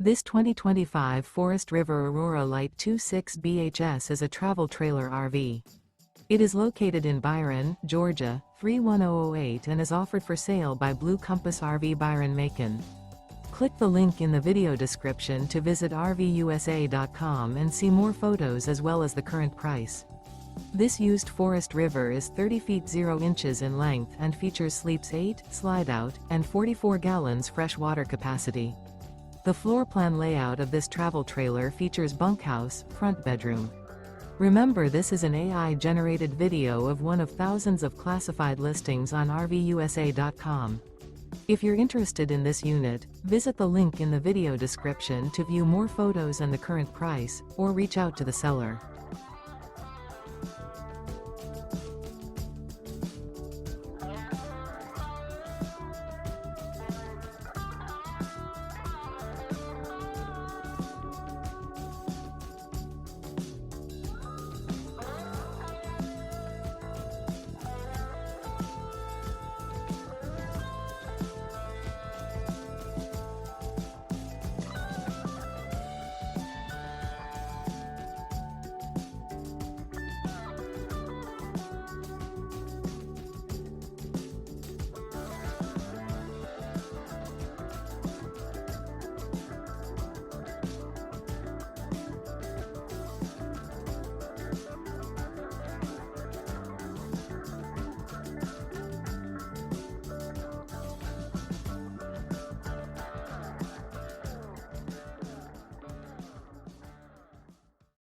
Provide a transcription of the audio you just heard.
This 2025 Forest River Aurora Light 26 BHS is a travel trailer RV. It is located in Byron, Georgia, 31008 and is offered for sale by Blue Compass RV Byron-Macon. Click the link in the video description to visit RVUSA.com and see more photos as well as the current price. This used Forest River is 30 feet 0 inches in length and features sleeps 8, slide-out, and 44 gallons fresh water capacity. The floor plan layout of this travel trailer features bunkhouse, front bedroom. Remember, this is an AI-generated video of one of thousands of classified listings on RVUSA.com. If you're interested in this unit, visit the link in the video description to view more photos and the current price, or reach out to the seller.